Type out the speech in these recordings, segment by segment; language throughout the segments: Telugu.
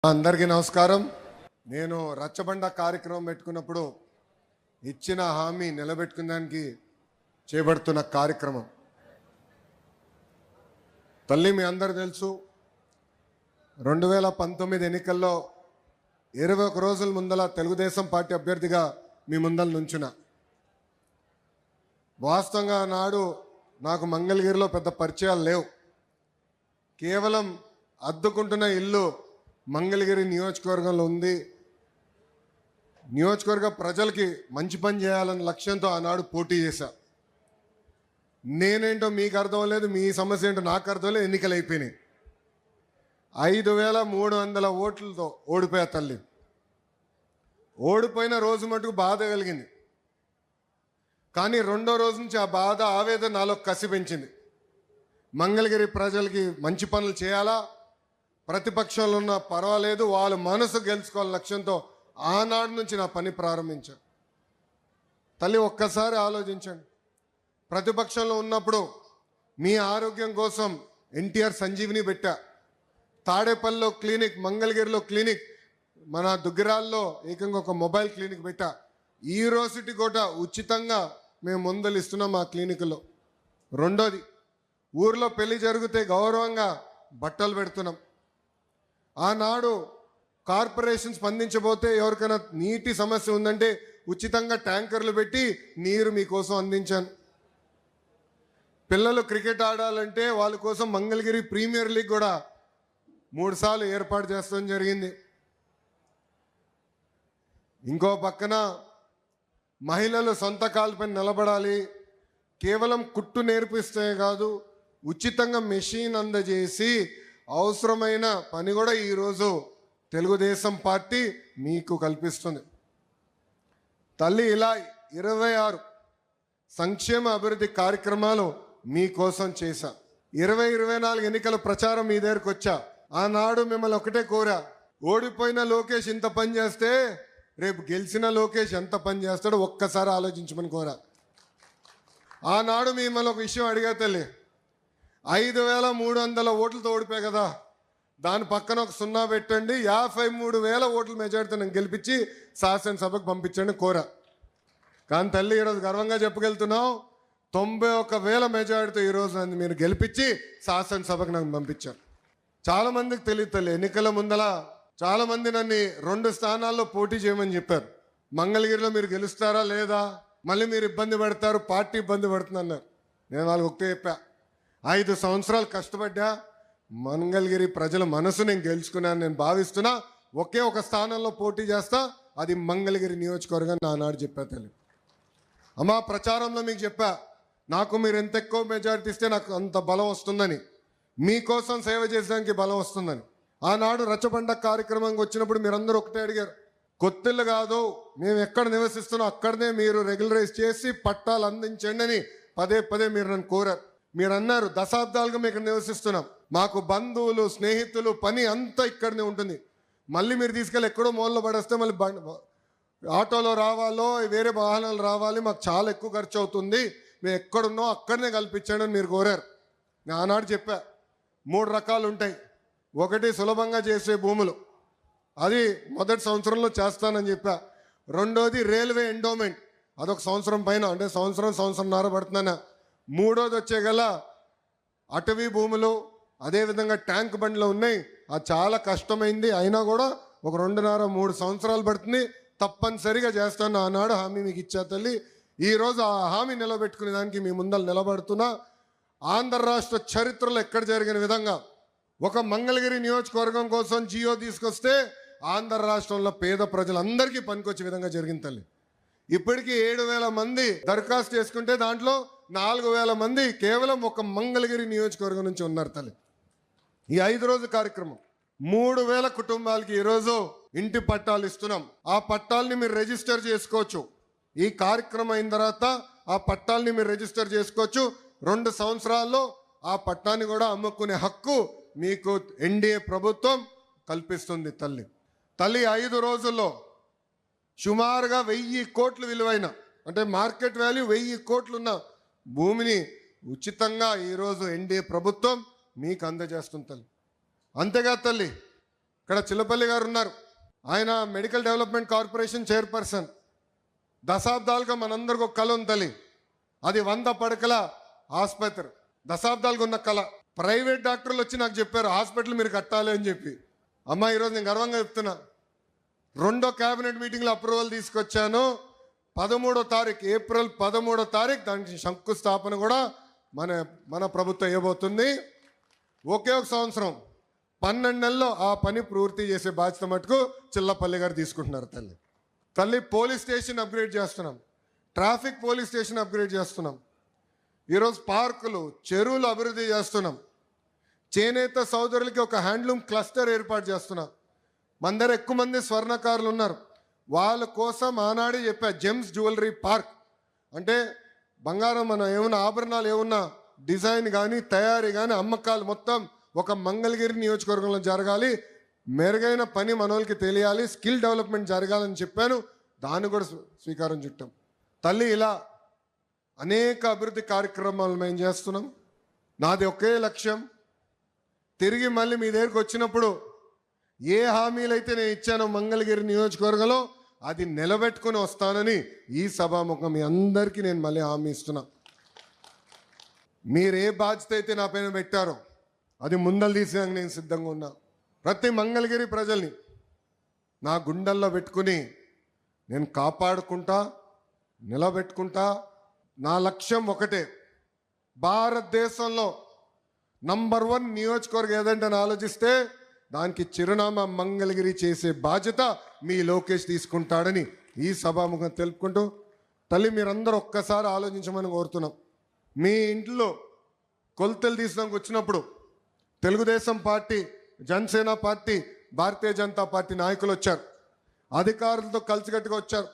అందరికీ నమస్కారం. నేను రచ్చబండ కార్యక్రమం పెట్టుకున్నప్పుడు ఇచ్చిన హామీ నిలబెట్టుకునేదానికి చేపడుతున్న కార్యక్రమం. తల్లి మీ అందరు తెలుసు, 2019 ఎన్నికల్లో 21 రోజుల ముందల తెలుగుదేశం పార్టీ అభ్యర్థిగా మీ ముందల నుంచున. వాస్తవంగా నాడు నాకు మంగళగిరిలో పెద్ద పరిచయాలు లేవు. కేవలం అద్దుకుంటున్న ఇల్లు మంగళగిరి నియోజకవర్గంలో ఉంది. నియోజకవర్గ ప్రజలకి మంచి పని చేయాలన్న లక్ష్యంతో ఆనాడు పోటీ చేశా. నేనేంటో మీకు అర్థం లేదు, మీ సమస్య ఏంటో నాకు అర్థం లేదు. ఎన్నికలు అయిపోయినాయి. 5300 ఓట్లతో ఓడిపోయా తల్లి. ఓడిపోయిన రోజు మటుకు బాధ కలిగింది. కానీ రెండో రోజు నుంచి ఆ బాధ, ఆవేదన నాలో కసి పెంచింది. మంగళగిరి ప్రజలకి మంచి పనులు చేయాలా, ప్రతిపక్షంలో ఉన్న పర్వాలేదు, వాళ్ళ మనసు గెలుచుకోవాల లక్ష్యంతో ఆనాడు నుంచి నా పని ప్రారంభించాను. తల్లి ఒక్కసారి ఆలోచించండి. ప్రతిపక్షంలో ఉన్నప్పుడు మీ ఆరోగ్యం కోసం ఎన్టీఆర్ సంజీవిని పెట్టా, తాడేపల్లిలో క్లినిక్, మంగళగిరిలో క్లినిక్, మన దుగ్గిరాల్లో ఏకంగా ఒక మొబైల్ క్లినిక్ పెట్టా. ఈ రోజుటి కూడా ఉచితంగా మేము మందులు ఇస్తున్నాం ఆ క్లినిక్లో. రెండోది, ఊర్లో పెళ్లి జరిగితే గౌరవంగా బట్టలు పెడుతున్నాం. ఆనాడు కార్పొరేషన్ స్పందించబోతే ఎవరికైనా నీటి సమస్య ఉందంటే ఉచితంగా ట్యాంకర్లు పెట్టి నీరు మీకోసం అందించాను. పిల్లలు క్రికెట్ ఆడాలంటే వాళ్ళ కోసం మంగళగిరి ప్రీమియర్ లీగ్ కూడా 3 సార్లు ఏర్పాటు చేస్తాం జరిగింది. ఇంకో పక్కన మహిళలు సొంత కాళ్ళపై నిలబడాలి, కేవలం కుట్టు నేర్పిస్తే కాదు, ఉచితంగా మెషిన్ అందజేసి అవసరమైన పని కూడా ఈరోజు తెలుగుదేశం పార్టీ మీకు కల్పిస్తుంది. తల్లి ఇలా 26 సంక్షేమ అభివృద్ధి కార్యక్రమాలు మీకోసం చేశా. 2024 ఎన్నికల ప్రచారం మీ దగ్గరకు వచ్చా. ఆనాడు మిమ్మల్ని ఒకటే కోరా, ఓడిపోయిన లోకేష్ ఇంత పని చేస్తే రేపు గెలిచిన లోకేష్ ఎంత పని చేస్తాడో ఒక్కసారి ఆలోచించమని కోరా. ఆనాడు మిమ్మల్ని ఒక విషయం అడిగా తల్లి, 5300 ఓట్లతో ఓడిపోయా కదా, దాని పక్కన ఒక 0 పెట్టండి, 53,000 ఓట్ల మెజార్టీతో నేను గెలిపించి శాసనసభకు పంపించండి కోరా. కానీ తల్లి ఈరోజు గర్వంగా చెప్పగలుగుతున్నాం, 91,000 మెజార్టీతో ఈరోజు నన్ను మీరు గెలిపించి శాసనసభకు నన్ను పంపించారు. చాలామందికి తెలియదు తల్లి, ఎన్నికల ముందల చాలామంది నన్ను 2 స్థానాల్లో పోటీ చేయమని చెప్పారు. మంగళగిరిలో మీరు గెలుస్తారా లేదా, మళ్ళీ మీరు ఇబ్బంది పడతారు, పార్టీ ఇబ్బంది పడుతుంది అన్నారు. నేను వాళ్ళకి ఒకటే చెప్పా, 5 సంవత్సరాలు కష్టపడ్డా, మంగళగిరి ప్రజల మనసు నేను గెలుచుకున్నాను నేను భావిస్తున్నా. ఒకే ఒక స్థానంలో పోటీ చేస్తా, అది మంగళగిరి నియోజకవర్గం ఆనాడు చెప్పా తల్లి. అమ్మా, ప్రచారంలో మీకు చెప్పా, నాకు మీరు ఎంత ఎక్కువ మెజారిటీ ఇస్తే నాకు అంత బలం వస్తుందని, మీకోసం సేవ చేసడానికి బలం వస్తుందని. ఆనాడు రచ్చబండ కార్యక్రమంకి వచ్చినప్పుడు మీరందరూ ఒకటే అడిగారు, కొత్తిల్లు కాదు, మేము ఎక్కడ నివసిస్తున్నాం అక్కడనే మీరు రెగ్యులరైజ్ చేసి పట్టాలు అందించండి అని పదే పదే మీరు నన్ను కోరారు. మీరు అన్నారు, దశాబ్దాలుగా మేము ఇక్కడ నివసిస్తున్నాం, మాకు బంధువులు, స్నేహితులు, పని అంతా ఇక్కడనే ఉంటుంది, మళ్ళీ మీరు తీసుకెళ్ళి ఎక్కడో మూలలో పడేస్తే మళ్ళీ ఆటోలో రావాలో వేరే వాహనాలు రావాలి, మాకు చాలా ఎక్కువ ఖర్చు అవుతుంది, మేము ఎక్కడున్నాం అక్కడనే కల్పించండి అని మీరు కోరారు. నేను ఆనాడు చెప్పా, 3 రకాలు ఉంటాయి. ఒకటి సులభంగా చేసే భూములు, అది మొదటి సంవత్సరంలో చేస్తానని చెప్పా. రెండోది రైల్వే ఎండోమెంట్, అదొక సంవత్సరం పైన, అంటే సంవత్సరంన్నర పడుతున్నాను. మూడోది వచ్చే గల అటవీ భూములు, అదేవిధంగా ట్యాంక్ బండ్లు ఉన్నాయి, అది చాలా కష్టమైంది, అయినా కూడా ఒక 2.5-3 సంవత్సరాలు పడుతుంది, తప్పనిసరిగా చేస్తాను ఆనాడు హామీ మీకు ఇచ్చా తల్లి. ఈరోజు ఆ హామీ నిలబెట్టుకునే దానికి మీ ముందర నిలబడుతున్నా. ఆంధ్ర రాష్ట్ర చరిత్రలో ఎక్కడ జరిగిన విధంగా ఒక మంగళగిరి నియోజకవర్గం కోసం జియో తీసుకొస్తే ఆంధ్ర రాష్ట్రంలో పేద ప్రజలందరికీ పనికొచ్చే విధంగా జరిగింది తల్లి. ఇప్పటికీ 7,000 మంది దరఖాస్తు చేసుకుంటే దాంట్లో 4,000 మంది కేవలం ఒక మంగళగిరి నియోజకవర్గం నుంచి ఉన్నారు తల్లి. ఈ 5 రోజుల కార్యక్రమం 3,000 కుటుంబాలకి ఈరోజు ఇంటి పట్టాలు ఇస్తున్నాం. ఆ పట్టాలని మీరు రిజిస్టర్ చేసుకోవచ్చు. ఈ కార్యక్రమం అయిన తర్వాత ఆ పట్టాలని మీరు రిజిస్టర్ చేసుకోవచ్చు. 2 సంవత్సరాల్లో ఆ పట్టాన్ని కూడా అమ్ముకునే హక్కు మీకు ఎన్డీఏ ప్రభుత్వం కల్పిస్తుంది తల్లి. 5 రోజుల్లో సుమారుగా 1,000 కోట్ల విలువైన, అంటే మార్కెట్ వాల్యూ 1,000 కోట్లున్న భూమిని ఉచితంగా ఈరోజు ఎన్డీఏ ప్రభుత్వం మీకు అందజేస్తుంది తల్లి. అంతేగా తల్లి, ఇక్కడ చిల్లపల్లి గారు ఉన్నారు, ఆయన మెడికల్ డెవలప్మెంట్ కార్పొరేషన్ చైర్పర్సన్. దశాబ్దాలుగా మనందరికి ఒక కళ ఉంది తల్లి, అది 100 పడకల ఆసుపత్రి. దశాబ్దాలుగా ఉన్న కళ. ప్రైవేట్ డాక్టర్లు వచ్చి నాకు చెప్పారు హాస్పిటల్ మీరు కట్టాలి అని చెప్పి. అమ్మ ఈరోజు నేను గర్వంగా చెప్తున్నా, 2వ క్యాబినెట్ మీటింగ్లో అప్రూవల్ తీసుకొచ్చాను. 13వ తారీఖు, ఏప్రిల్ 13వ తారీఖు దానికి శంకుస్థాపన కూడా మన ప్రభుత్వం ఇవ్వబోతుంది. ఒకే ఒక సంవత్సరం 12 నెలల్లో ఆ పని పూర్తి చేసే బాధ్యత మటుకు చిల్లపల్లి గారు తీసుకుంటున్నారు. తల్లి పోలీస్ స్టేషన్ అప్గ్రేడ్ చేస్తున్నాం, ట్రాఫిక్ పోలీస్ స్టేషన్ అప్గ్రేడ్ చేస్తున్నాం. ఈరోజు పార్కులు, చెరువులు అభివృద్ధి చేస్తున్నాం. చేనేత సోదరులకి ఒక హ్యాండ్లూమ్ క్లస్టర్ ఏర్పాటు చేస్తున్నాం. మన దగ్గర ఎక్కువ మంది స్వర్ణకారులు ఉన్నారు, వాళ్ళ కోసం ఆనాడే చెప్పా జెమ్స్ జ్యువెలరీ పార్క్. అంటే బంగారం మన ఏమన్నా ఆభరణాలు ఏమన్నా డిజైన్ కానీ తయారీ కానీ అమ్మకాలు మొత్తం ఒక మంగళగిరి నియోజకవర్గంలో జరగాలి. మెరుగైన పని మనోళ్ళకి తెలియాలి, స్కిల్ డెవలప్మెంట్ జరగాలని చెప్పాను. దాన్ని కూడా స్వీకారం చుట్టాం. తల్లి ఇలా అనేక అభివృద్ధి కార్యక్రమాలు మేము చేస్తున్నాం. నాది ఒకే లక్ష్యం, తిరిగి మళ్ళీ మీ దగ్గరికి వచ్చినప్పుడు ఏ హామీలైతే నేను ఇచ్చానో మంగళగిరి నియోజకవర్గంలో అది నిలబెట్టుకుని వస్తానని ఈ సభాముఖం మీ అందరికీ నేను మళ్ళీ హామీ ఇస్తున్నా. మీరు ఏ బాధ్యత అయితే నా పైన పెట్టారో అది ముందలు తీసేందుకు నేను సిద్ధంగా ఉన్నా. ప్రతి మంగళగిరి ప్రజల్ని నా గుండెల్లో పెట్టుకుని నేను కాపాడుకుంటా, నిలబెట్టుకుంటా. నా లక్ష్యం ఒకటే, భారతదేశంలో నంబర్ 1 నియోజకవర్గం ఏదంటే ఆలోచిస్తే దానికి చిరునామా మంగళగిరి చేసే బాధ్యత మీ లోకేష్ తీసుకుంటాడని ఈ సభాముఖం తెలుపుకుంటూ, తల్లి మీరందరూ ఒక్కసారి ఆలోచించమని కోరుతున్నాం. మీ ఇంట్లో కొలతలు తీసినాక వచ్చినప్పుడు Telugu Desam party, Janasena party, Bharatiya Janata party నాయకులు వచ్చారు, అధికారులతో కలిసికట్టుగా వచ్చారు.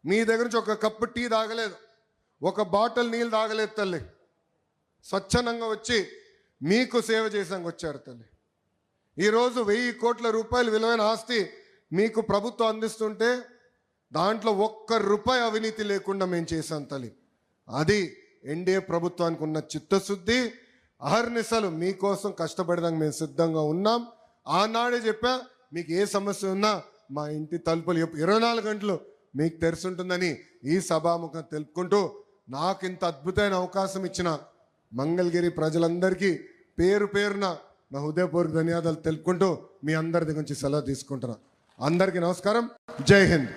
మీ దగ్గర నుంచి ఒక కప్పు టీ తాగలేదు, ఒక బాటిల్ నీళ్ళు తాగలేదు తల్లి. స్వచ్ఛందంగా వచ్చి మీకు సేవ చేసాక వచ్చారు తల్లి. ఈరోజు 1000 కోట్ల రూపాయలు విలువైన ఆస్తి మీకు ప్రభుత్వం అందిస్తుంటే దాంట్లో ₹1 అవినీతి లేకుండా మేము చేశాం తల్లి. అది ఎన్డీఏ ప్రభుత్వానికి ఉన్న చిత్తశుద్ధి. అహర్నిశలు మీకోసం కష్టపడడానికి మేము సిద్ధంగా ఉన్నాం. ఆనాడే చెప్పా, మీకు ఏ సమస్య ఉన్నా మా ఇంటి తలుపులు 24 గంటలు మీకు తెరుచుంటుందని ఈ సభాముఖం తెలుపుకుంటూ, నాకు ఇంత అద్భుతమైన అవకాశం ఇచ్చిన మంగళగిరి ప్రజలందరికీ పేరు పేరున నా హృదయపూర్వక ధన్యవాదాలు తెలుపుకుంటూ మీ అందరి దగ్గర నుంచి సెలవు తీసుకుంటున్నా. అందరికీ నమస్కారం. జై హింద్.